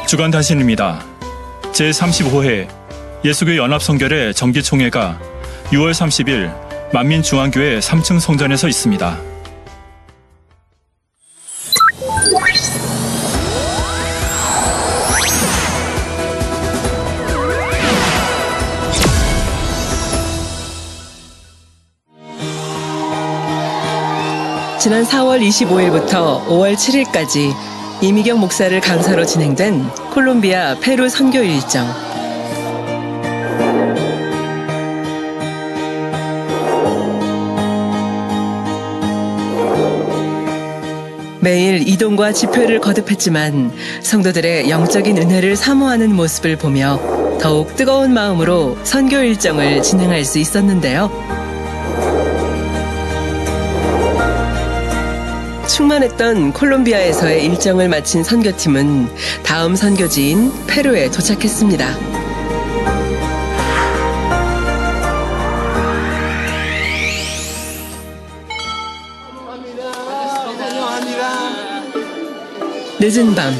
주간 단신입니다. 제35회 예수교 연합성결의 정기총회가 6월 30일 만민중앙교회 3층 성전에서 있습니다. 지난 4월 25일부터 5월 7일까지 이미경 목사를 강사로 진행된 콜롬비아, 페루 선교 일정. 매일 이동과 집회를 거듭했지만 성도들의 영적인 은혜를 사모하는 모습을 보며 더욱 뜨거운 마음으로 선교 일정을 진행할 수 있었는데요. 충만했던 콜롬비아에서의 일정을 마친 선교팀은 다음 선교지인 페루에 도착했습니다. 늦은 밤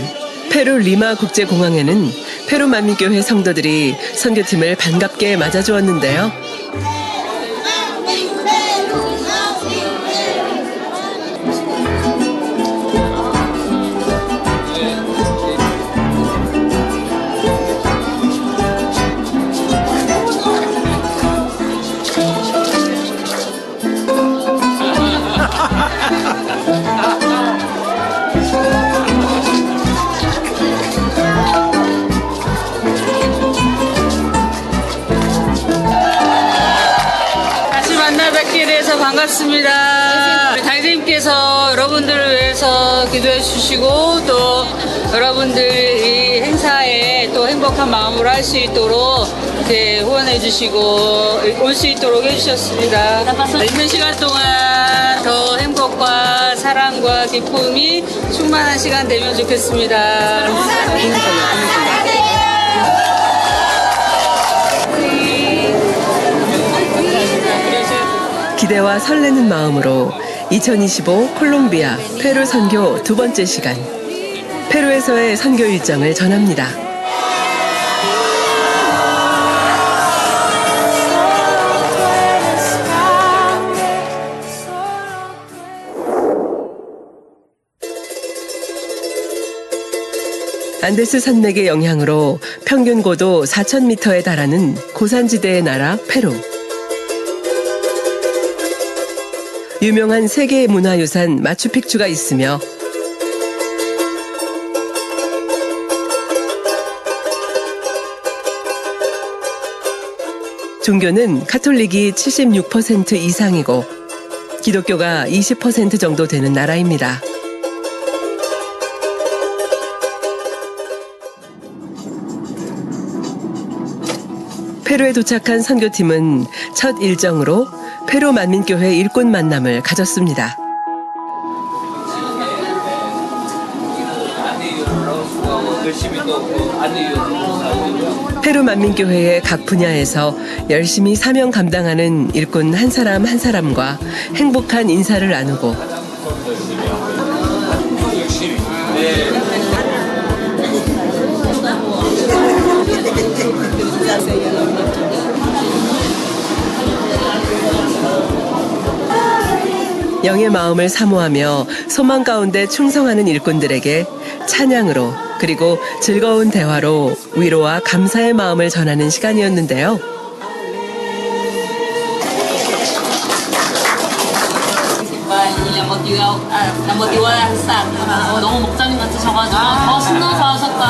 페루 리마 국제공항에는 페루 만민교회 성도들이 선교팀을 반갑게 맞아주었는데요. 뵙게 돼서 반갑습니다. 달님께서 여러분들을 위해서 기도해 주시고 또 여러분들 이 행사에 또 행복한 마음으로 할 수 있도록 이렇게 후원해 주시고 올 수 있도록 해주셨습니다. 있는 시간 동안 더 행복과 사랑과 기쁨이 충만한 시간 되면 좋겠습니다. 기대와 설레는 마음으로 2025 콜롬비아 페루 선교 두 번째 시간, 페루에서의 선교 일정을 전합니다. 안데스 산맥의 영향으로 평균 고도 4,000m에 달하는 고산지대의 나라 페루. 유명한 세계 문화유산 마추픽추가 있으며 종교는 카톨릭이 76% 이상이고 기독교가 20% 정도 되는 나라입니다. 페루에 도착한 선교팀은 첫 일정으로 페루 만민교회 일꾼 만남을 가졌습니다. 페루 만민교회의 각 분야에서 열심히 사명 감당하는 일꾼 한 사람 한 사람과 행복한 인사를 나누고 영의 마음을 사모하며 소망 가운데 충성하는 일꾼들에게 찬양으로 그리고 즐거운 대화로 위로와 감사의 마음을 전하는 시간이었는데요. 너무 목장님 같으셔가지고 더 신나서 하셨다.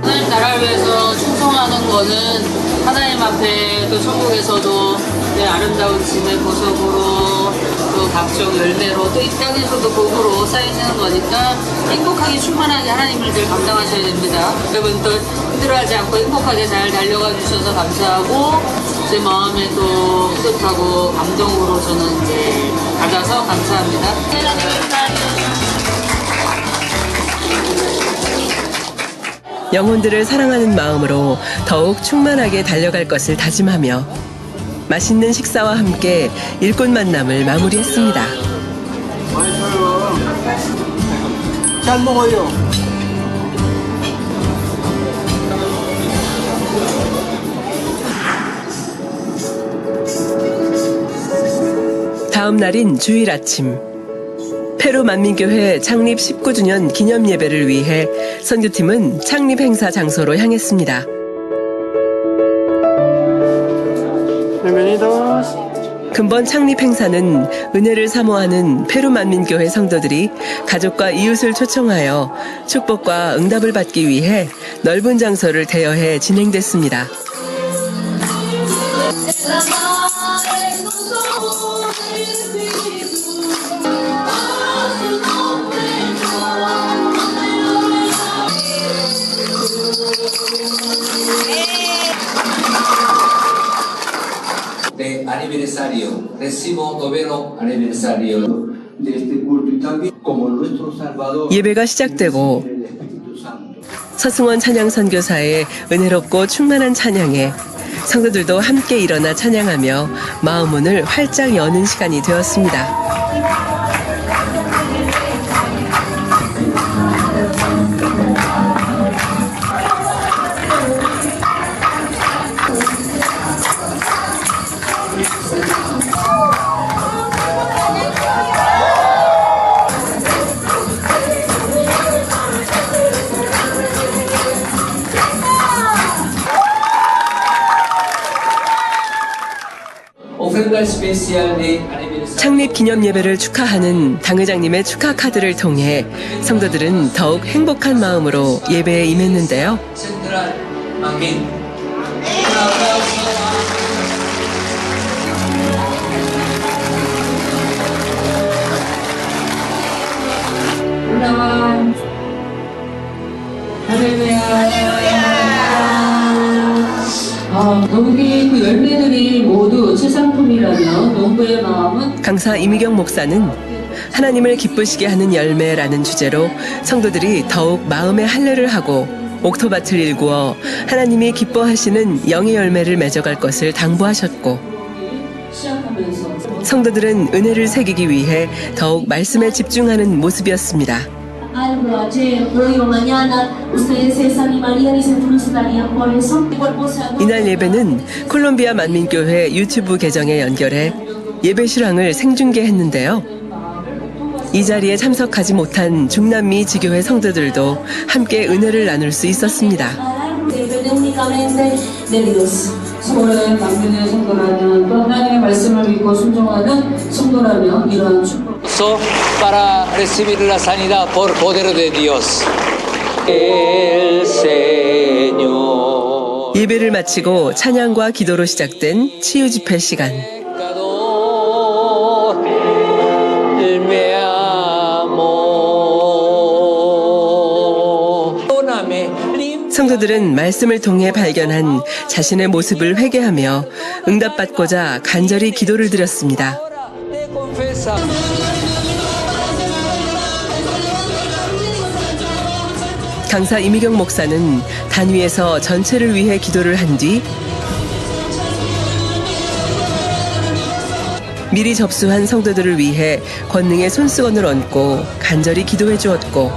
하나님 나라를 위해서 충성하는 거는 하나님 앞에 또 천국에서도 아름다운 짐의 보석으로 또 각종 열매로 또 이 땅에서도 복으로 쌓이는 거니까 행복하게 충만하게 하나님을 늘 감당하셔야 됩니다. 여러분들 힘들어하지 않고 행복하게 잘 달려가 주셔서 감사하고 제 마음에 또 뿌듯하고 감동으로 저는 이제 받아서 감사합니다. 영혼들을 사랑하는 마음으로 더욱 충만하게 달려갈 것을 다짐하며 맛있는 식사와 함께 일꾼 만남을 마무리했습니다. 잘 먹어요. 다음 날인 주일 아침. 페루 만민교회 창립 19주년 기념 예배를 위해 선교팀은 창립 행사 장소로 향했습니다. 근본 창립 행사는 은혜를 사모하는 페루 만민교회 성도들이 가족과 이웃을 초청하여 축복과 응답을 받기 위해 넓은 장소를 대여해 진행됐습니다. de aniversario. Recibo noveno aniversario De este culto y también como nuestro Salvador. 예배가 시작되고 el Espíritu Santo. 서승원 찬양 선교사의 은혜롭고 충만한 찬양에 성도들도 함께 일어나 찬양하며 마음 문을 활짝 여는 시간이 되었습니다. ofrenda especial de aniversario. 창립 기념 예배를 축하하는 당회장님의 축하 카드를 통해 성도들은 더욱 행복한 마음으로 예배에 임했는데요. Central Manmin. 올라와. 할렐루야. 여기 그 열매들이 모두 최상품이라면 농부의 마음은 강사 이미경 목사는 하나님을 기쁘시게 하는 열매라는 주제로 성도들이 더욱 마음의 할례를 하고 옥토밭을 일구어 하나님이 기뻐하시는 영의 열매를 맺어갈 것을 당부하셨고 시작하면서 성도들은 은혜를 새기기 위해 더욱 말씀에 집중하는 모습이었습니다. algo ayer, hoy o mañana, ustedes se desanimarían y se frustrarían por eso. Mi cuerpo se agota. 이날 예배는 콜롬비아 만민교회 유튜브 계정에 연결해 예배 실황을 생중계했는데요. 이 자리에 참석하지 못한 중남미 지교회 성도들도 함께 은혜를 나눌 수 있었습니다. Depende únicamente de Dios. 서울의 만민의 성도라면 또 하나님의 말씀을 믿고 순종하는 성도라면 이러한 축복 Para recibir la sanidad por poder de Dios. El Señor. 예배를 마치고 찬양과 기도로 시작된 치유 집회 시간. Pecador, me amó. Perdóname, 성도들은 말씀을 통해 발견한 자신의 모습을 회개하며 응답받고자 간절히 기도를 드렸습니다. te confesa. 강사 이미경 목사는 단위에서 전체를 위해 기도를 한 뒤 미리 접수한 성도들을 위해 권능의 손수건을 얹고 간절히 기도해 주었고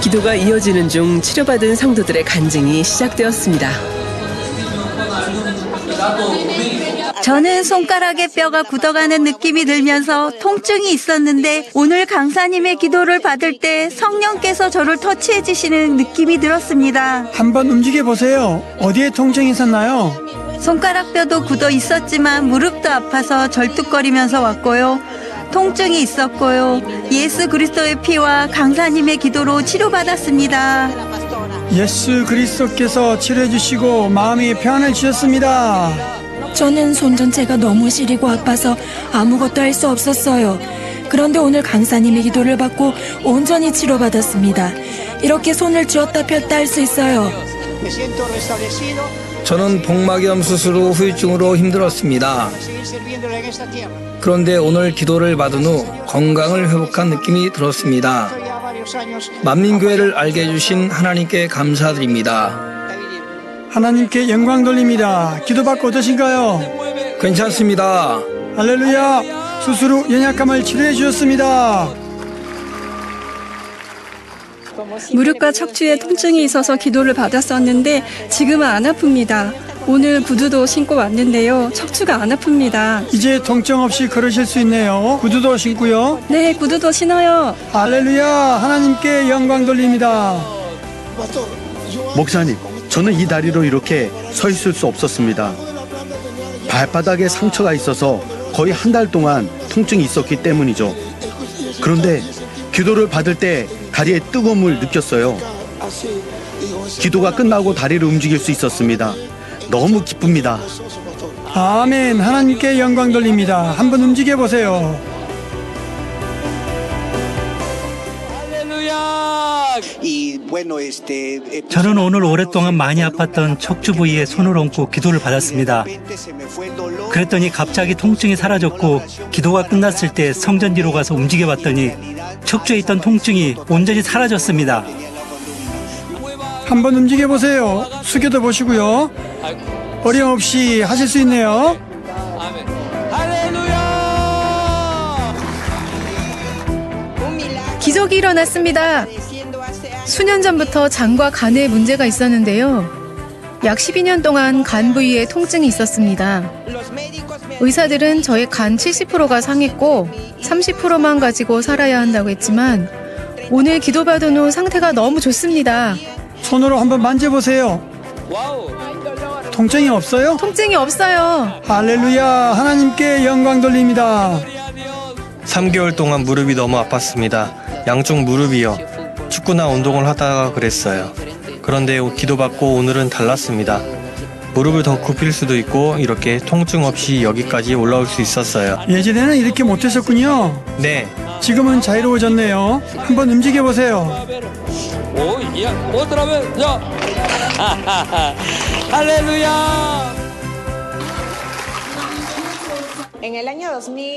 기도가 이어지는 중 치료받은 성도들의 간증이 시작되었습니다. 저는 손가락의 뼈가 굳어가는 느낌이 들면서 통증이 있었는데 오늘 강사님의 기도를 받을 때 성령께서 저를 터치해 주시는 느낌이 들었습니다. 한번 움직여 보세요. 어디에 통증이 있었나요? 손가락 뼈도 굳어 있었지만 무릎도 아파서 절뚝거리면서 왔고요. 통증이 있었고요. 예수 그리스도의 피와 강사님의 기도로 치료받았습니다. 예수 그리스도께서 치료해 주시고 마음이 평안을 주셨습니다. 저는 손 전체가 너무 시리고 아파서 아무것도 할 수 없었어요. 그런데 오늘 강사님의 기도를 받고 온전히 치료받았습니다. 이렇게 손을 쥐었다 폈다 할 수 있어요. 저는 복막염 수술 후 후유증으로 힘들었습니다. 그런데 오늘 기도를 받은 후 건강을 회복한 느낌이 들었습니다. 만민교회를 알게 해주신 하나님께 감사드립니다. 하나님께 영광 돌립니다. 기도받고 어떠신가요? 괜찮습니다. 할렐루야. 수술 후 연약함을 치료해 주셨습니다. 무릎과 척추에 통증이 있어서 기도를 받았었는데 지금은 안 아픕니다. 오늘 구두도 신고 왔는데요. 척추가 안 아픕니다. 이제 통증 없이 걸으실 수 있네요. 구두도 신고요. 네, 구두도 신어요. 할렐루야. 하나님께 영광 돌립니다. 목사님, 저는 이 다리로 이렇게 서 있을 수 없었습니다. 발바닥에 상처가 있어서 거의 한 달 동안 통증이 있었기 때문이죠. 그런데 기도를 받을 때 다리에 뜨거움을 느꼈어요. 기도가 끝나고 다리를 움직일 수 있었습니다. 너무 기쁩니다. 아멘. 하나님께 영광 돌립니다. 한번 움직여 보세요. 저는 오늘 오랫동안 많이 아팠던 척추 부위에 손을 얹고 기도를 받았습니다. 그랬더니 갑자기 통증이 사라졌고 기도가 끝났을 때 성전 뒤로 가서 움직여 봤더니 척추에 있던 통증이 온전히 사라졌습니다. 한번 움직여 보세요. 숙여도 보시고요. 어려움 없이 하실 수 있네요. 기적이 일어났습니다. 수년 전부터 장과 간에 문제가 있었는데요. 약 12년 동안 간 부위에 통증이 있었습니다. 의사들은 저의 간 70%가 상했고 30%만 가지고 살아야 한다고 했지만 오늘 기도받은 후 상태가 너무 좋습니다. 손으로 한번 만져보세요. 통증이 없어요? 통증이 없어요. 할렐루야. 하나님께 영광 돌립니다. 3개월 동안 무릎이 너무 아팠습니다. 양쪽 무릎이요. 축구나 운동을 하다가 그랬어요. 그런데 기도받고 오늘은 달랐습니다. 무릎을 더 굽힐 수도 있고 이렇게 통증 없이 여기까지 올라올 수 있었어요. 예전에는 이렇게 못했었군요. 네. 지금은 자유로워졌네요. 한번 움직여 보세요. 할렐루야.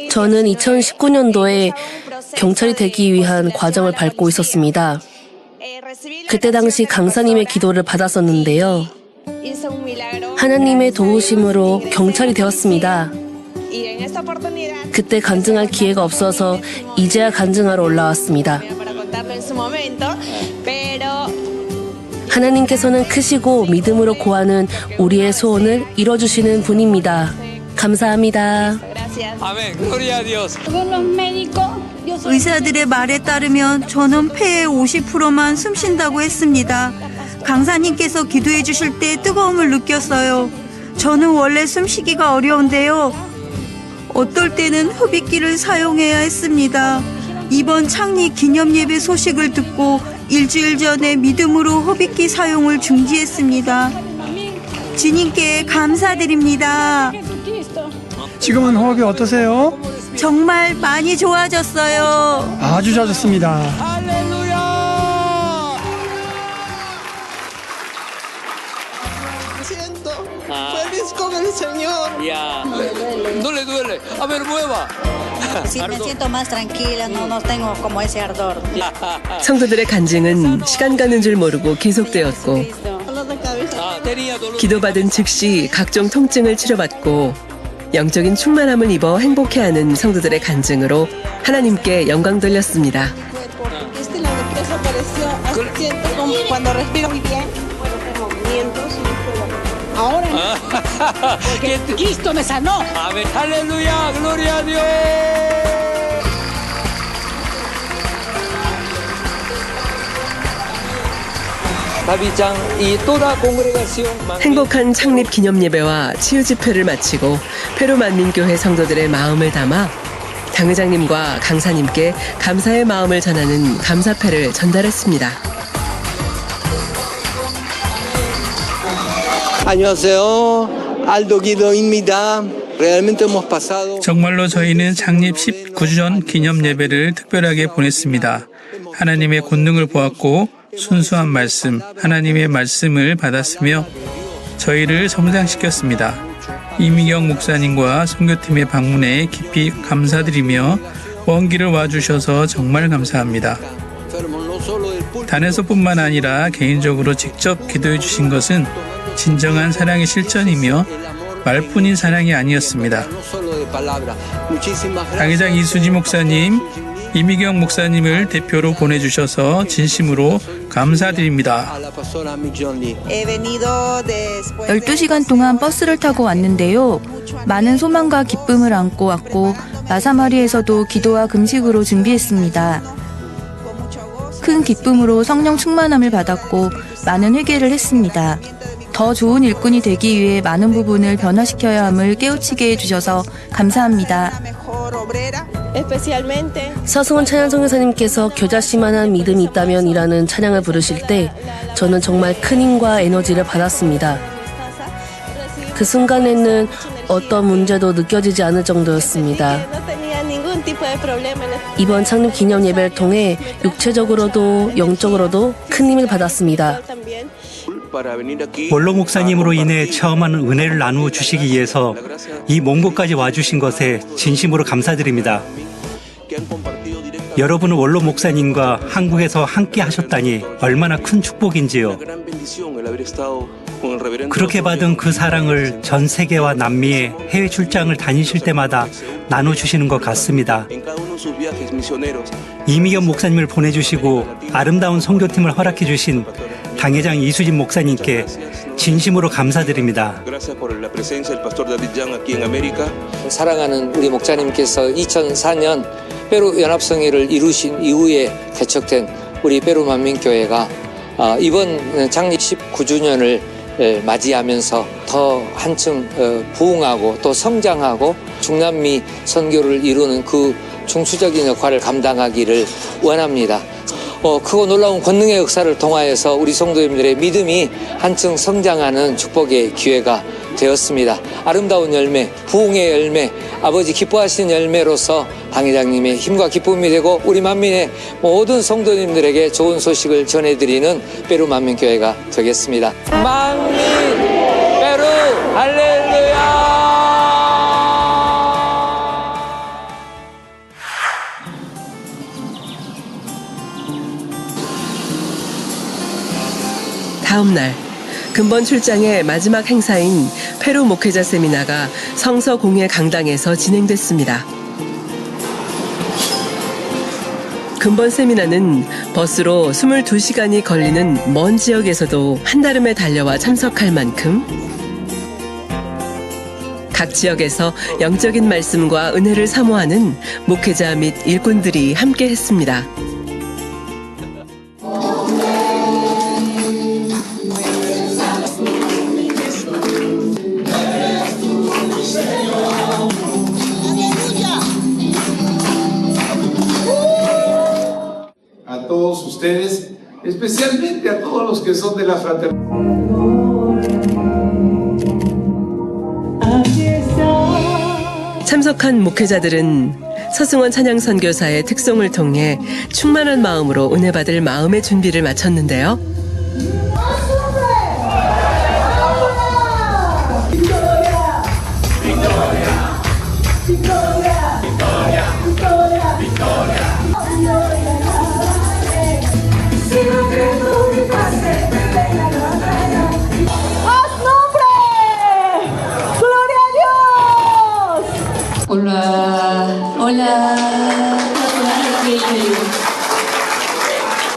저는 2019년도에 경찰이 되기 위한 과정을 밟고 있었습니다. 그때 당시 강사님의 기도를 받았었는데요. 하나님의 도우심으로 경찰이 되었습니다. 그때 간증할 기회가 없어서 이제야 간증하러 올라왔습니다. 하나님께서는 크시고 믿음으로 고하는 우리의 소원을 이뤄주시는 분입니다. 감사합니다. 의사들의 말에 따르면 저는 폐의 50%만 숨 쉰다고 했습니다. 강사님께서 기도해 주실 때 뜨거움을 느꼈어요. 저는 원래 숨쉬기가 어려운데요. 어떨 때는 흡입기를 사용해야 했습니다. 이번 창립 기념 예배 소식을 듣고 일주일 전에 믿음으로 흡입기 사용을 중지했습니다. 주님께 감사드립니다. 지금은 호흡이 어떠세요? 정말 많이 좋아졌어요. 아주 좋아졌습니다. Feliz con el Señor. Ya. No le duele. A ver, mueva. Sí, me siento más tranquila, no tengo como ese ardor. 성도들의 간증은 시간 가는 줄 모르고 계속되었고 기도받은 즉시 각종 통증을 치료받고 영적인 충만함을 입어 행복해하는 성도들의 간증으로 하나님께 영광 돌렸습니다. Cuando respiro muy bien, ahora Cristo me sanó. Amén. Aleluya. Gloria a Dios. 행복한 창립 기념 예배와 치유 집회를 마치고 페루 만민교회 성도들의 마음을 담아 당 회장님과 강사님께 감사의 마음을 전하는 감사패를 전달했습니다. 안녕하세요. 알도 기도입니다. Realmente hemos pasado. 정말로 저희는 창립 19주년 기념 예배를 특별하게 보냈습니다. 하나님의 권능을 보았고 순수한 말씀, 하나님의 말씀을 받았으며 저희를 성장시켰습니다. 이미경 목사님과 선교팀의 방문에 깊이 감사드리며 먼 길을 와주셔서 정말 감사합니다. 단에서뿐만 아니라 개인적으로 직접 기도해 주신 것은 진정한 사랑의 실전이며 말뿐인 사랑이 아니었습니다. 당회장 이수지 목사님, 이미경 목사님을 대표로 보내주셔서 진심으로 감사드립니다. 12시간 동안 버스를 타고 왔는데요. 많은 소망과 기쁨을 안고 왔고 마사마리에서도 기도와 금식으로 준비했습니다. 큰 기쁨으로 성령 충만함을 받았고 많은 회개를 했습니다. 더 좋은 일꾼이 되기 위해 많은 부분을 변화시켜야 함을 깨우치게 해주셔서 감사합니다. 서승원 찬양 선교사님께서 겨자씨만한 믿음이 있다면 이라는 찬양을 부르실 때 저는 정말 큰 힘과 에너지를 받았습니다. 그 순간에는 어떤 문제도 느껴지지 않을 정도였습니다. 이번 창립 기념 예배를 통해 육체적으로도 영적으로도 큰 힘을 받았습니다. 원로 목사님으로 인해 체험하는 은혜를 나누어 주시기 위해서 이 먼 곳까지 와주신 것에 진심으로 감사드립니다. 여러분은 원로 목사님과 한국에서 함께 하셨다니 얼마나 큰 축복인지요. 그렇게 받은 그 사랑을 전 세계와 남미에 해외 출장을 다니실 때마다 나눠주시는 것 같습니다. 이미경 목사님을 보내주시고 아름다운 선교팀을 허락해 주신 당회장 이수진 목사님께 진심으로 감사드립니다. 사랑하는 우리 목자님께서 2004년 페루 연합성회를 이루신 이후에 개척된 우리 페루 만민교회가 이번 창립 19주년을 맞이하면서 더 한층 부흥하고 또 성장하고 중남미 선교를 이루는 그 중수적인 역할을 감당하기를 원합니다. 크고 놀라운 권능의 역사를 통하여서 우리 성도님들의 믿음이 한층 성장하는 축복의 기회가 되었습니다. 아름다운 열매, 부흥의 열매, 아버지 기뻐하시는 열매로서 당회장님의 힘과 기쁨이 되고 우리 만민의 모든 성도님들에게 좋은 소식을 전해드리는 페루 만민교회가 되겠습니다. 만민 페루 할렐루야. 다음 날 근본 출장의 마지막 행사인 페루 목회자 세미나가 성서공회 강당에서 진행됐습니다. 근본 세미나는 버스로 22시간이 걸리는 먼 지역에서도 한달음에 달려와 참석할 만큼 각 지역에서 영적인 말씀과 은혜를 사모하는 목회자 및 일꾼들이 함께 했습니다. A todos ustedes, especialmente a todos los que son de la fraternidad. 참석한 목회자들은 서승원 찬양선교사의 특송을 통해 충만한 마음으로 은혜받을 마음의 준비를 마쳤는데요.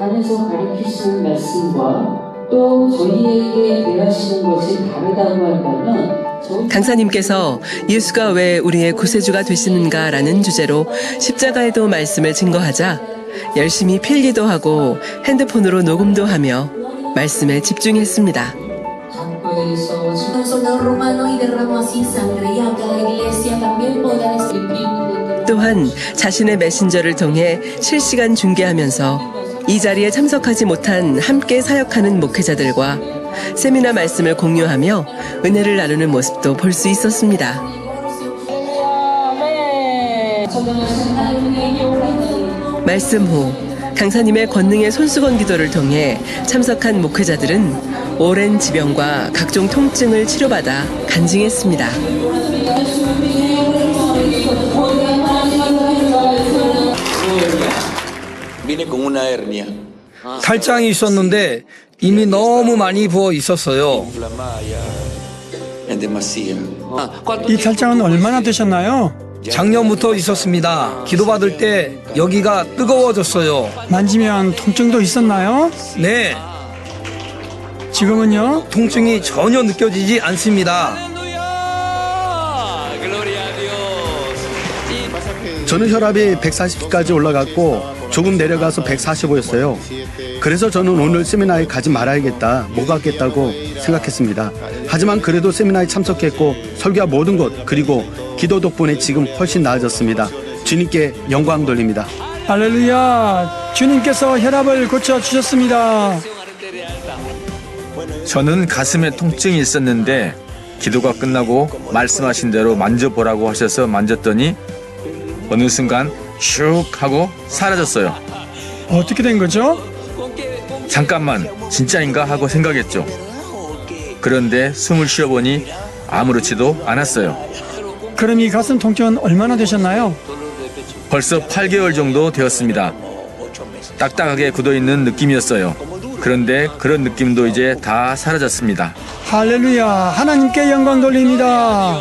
안에서 가르치시는 말씀과 또 저희에게 대하시는 것이 다르다고 한다면 강사님께서 예수가 왜 우리의 구세주가 되시는가라는 주제로 십자가에도 말씀을 증거하자 열심히 필기도 하고 핸드폰으로 녹음도 하며 말씀에 집중했습니다. 또한 자신의 메신저를 통해 실시간 중계하면서 이 자리에 참석하지 못한 함께 사역하는 목회자들과 세미나 말씀을 공유하며 은혜를 나누는 모습도 볼 수 있었습니다. 말씀 후 강사님의 권능의 손수건 기도를 통해 참석한 목회자들은 오랜 지병과 각종 통증을 치료받아 간증했습니다. 탈장이 있었는데 이미 너무 많이 부어 있었어요. 이 탈장은 얼마나 되셨나요? 작년부터 있었습니다. 기도받을 때 여기가 뜨거워졌어요. 만지면 통증도 있었나요? 네. 지금은요? 통증이 전혀 느껴지지 않습니다. 저는 혈압이 140까지 올라갔고 조금 내려가서 145였어요. 그래서 저는 오늘 세미나에 가지 말아야겠다, 못 가겠다고 생각했습니다. 하지만 그래도 세미나에 참석했고 설교와 모든 것 그리고 기도 덕분에 지금 훨씬 나아졌습니다. 주님께 영광 돌립니다. 할렐루야! 주님께서 혈압을 고쳐주셨습니다. 저는 가슴에 통증이 있었는데 기도가 끝나고 말씀하신 대로 만져보라고 하셔서 만졌더니 어느 순간 슉 하고 사라졌어요. 어떻게 된 거죠? 잠깐만, 진짜인가 하고 생각했죠. 그런데 숨을 쉬어보니 아무렇지도 않았어요. 그럼 이 가슴 통증은 얼마나 되셨나요? 벌써 8개월 정도 되었습니다. 딱딱하게 굳어있는 느낌이었어요. 그런데 그런 느낌도 이제 다 사라졌습니다. 할렐루야! 하나님께 영광 돌립니다.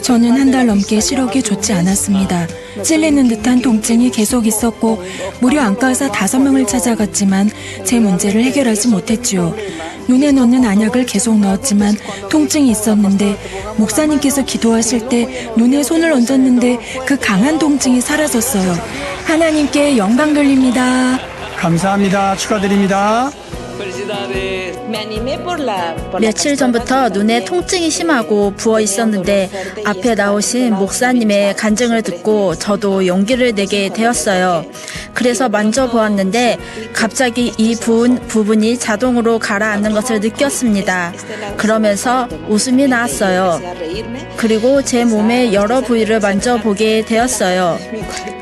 저는 한 달 넘게 시력이 좋지 않았습니다. 찔리는 듯한 통증이 계속 있었고 무료 안과의사 5명을 찾아갔지만 제 문제를 해결하지 못했지요. 눈에 넣는 안약을 계속 넣었지만 통증이 있었는데 목사님께서 기도하실 때 눈에 손을 얹었는데 그 강한 통증이 사라졌어요. 하나님께 영광 돌립니다. 감사합니다. 축하드립니다. 며칠 전부터 눈에 통증이 심하고 부어 있었는데 앞에 나오신 목사님의 간증을 듣고 저도 용기를 내게 되었어요. 그래서 만져보았는데 갑자기 이 부은 부분이 자동으로 가라앉는 것을 느꼈습니다. 그러면서 웃음이 나왔어요. 그리고 제 몸의 여러 부위를 만져보게 되었어요.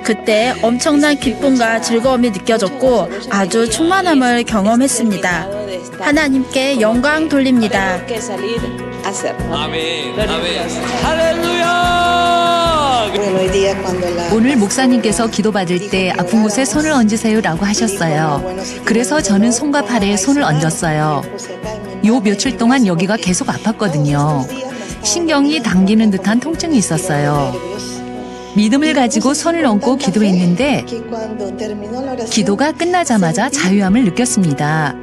그때 엄청난 기쁨과 즐거움이 느껴졌고 아주 충만함을 경험했습니다. 하나님께 영광 돌립니다. 아멘. 할렐루야! 오늘 목사님께서 기도받을 때 아픈 곳에 손을 얹으세요라고 하셨어요. 그래서 저는 손과 팔에 손을 얹었어요. 요 며칠 동안 여기가 계속 아팠거든요. 신경이 당기는 듯한 통증이 있었어요. 믿음을 가지고 손을 얹고 기도했는데 기도가 끝나자마자 자유함을 느꼈습니다.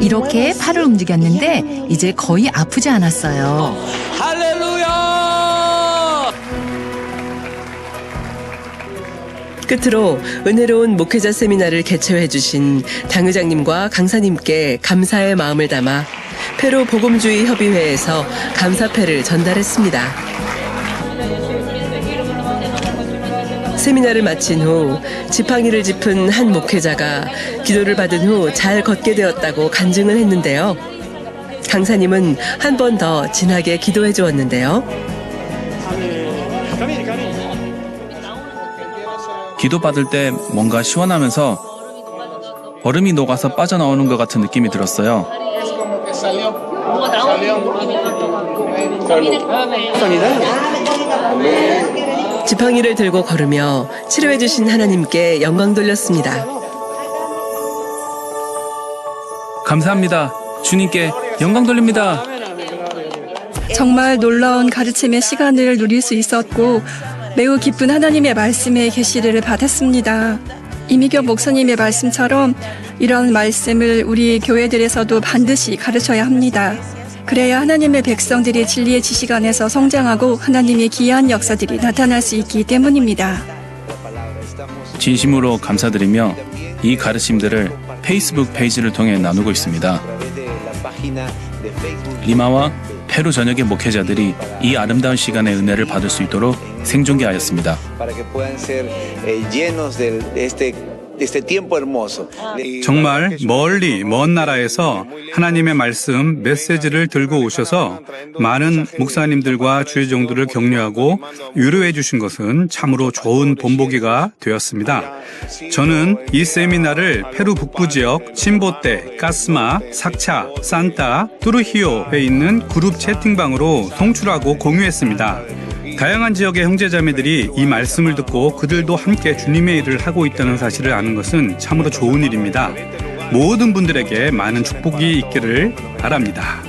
이렇게 팔을 움직였는데 이제 거의 아프지 않았어요. 할렐루야! 끝으로 은혜로운 목회자 세미나를 개최해 주신 당회장님과 강사님께 감사의 마음을 담아 페루 복음주의 협의회에서 감사패를 전달했습니다. 세미나를 마친 후 지팡이를 짚은 한 목회자가 기도를 받은 후 잘 걷게 되었다고 간증을 했는데요. 강사님은 한 번 더 진하게 기도해 주었는데요. 기도받을 때 뭔가 시원하면서 얼음이 녹아서 빠져나오는 것 같은 느낌이 들었어요. 지팡이를 들고 걸으며 치료해 주신 하나님께 영광 돌렸습니다. 감사합니다. 주님께 영광 돌립니다. 정말 놀라운 가르침의 시간을 누릴 수 있었고 매우 기쁜 하나님의 말씀의 계시를 받았습니다. 이미경 목사님의 말씀처럼 이런 말씀을 우리 교회들에서도 반드시 가르쳐야 합니다. 그래야 하나님의 백성들이 진리의 지식 안에서 성장하고 하나님의 기이한 역사들이 나타날 수 있기 때문입니다. 진심으로 감사드리며 이 가르침들을 페이스북 페이지를 통해 나누고 있습니다. 리마와 페루 전역의 목회자들이 이 아름다운 시간의 은혜를 받을 수 있도록 생존케하였습니다. 정말 멀리 먼 나라에서 하나님의 말씀 메시지를 들고 오셔서 많은 목사님들과 주의종들을 격려하고 위로해 주신 것은 참으로 좋은 본보기가 되었습니다. 저는 이 세미나를 페루 북부 지역 침보떼, 까스마, 삭차, 산타, 투르히오에 있는 그룹 채팅방으로 송출하고 공유했습니다. 다양한 지역의 형제자매들이 이 말씀을 듣고 그들도 함께 주님의 일을 하고 있다는 사실을 아는 것은 참으로 좋은 일입니다. 모든 분들에게 많은 축복이 있기를 바랍니다.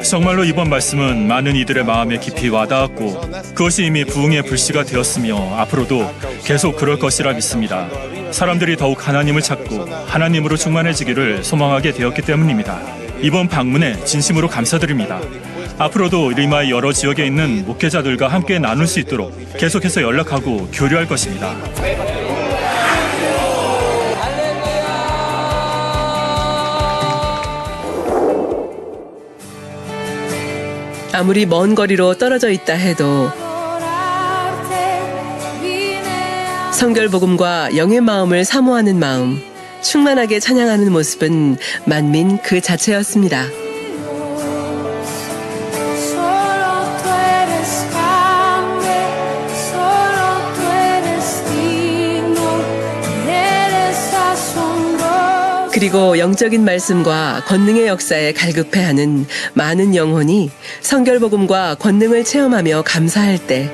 정말로 이번 말씀은 많은 이들의 마음에 깊이 와닿았고 그것이 이미 부흥의 불씨가 되었으며 앞으로도 계속 그럴 것이라 믿습니다. 사람들이 더욱 하나님을 찾고 하나님으로 충만해지기를 소망하게 되었기 때문입니다. 이번 방문에 진심으로 감사드립니다. 앞으로도 리마의 여러 지역에 있는 목회자들과 함께 나눌 수 있도록 계속해서 연락하고 교류할 것입니다. 아무리 먼 거리로 떨어져 있다 해도 성결복음과 영의 마음을 사모하는 마음, 충만하게 찬양하는 모습은 만민 그 자체였습니다. 그리고 영적인 말씀과 권능의 역사에 갈급해하는 많은 영혼이 성결복음과 권능을 체험하며 감사할 때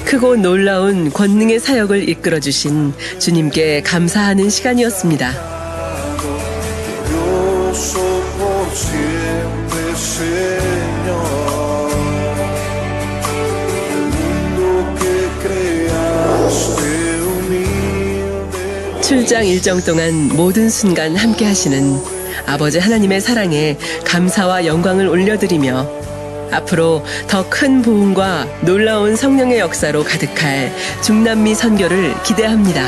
크고 놀라운 권능의 사역을 이끌어주신 주님께 감사하는 시간이었습니다. 출장 일정 동안 모든 순간 함께 하시는 아버지 하나님의 사랑에 감사와 영광을 올려드리며 앞으로 더 큰 부흥과 놀라운 성령의 역사로 가득할 중남미 선교를 기대합니다.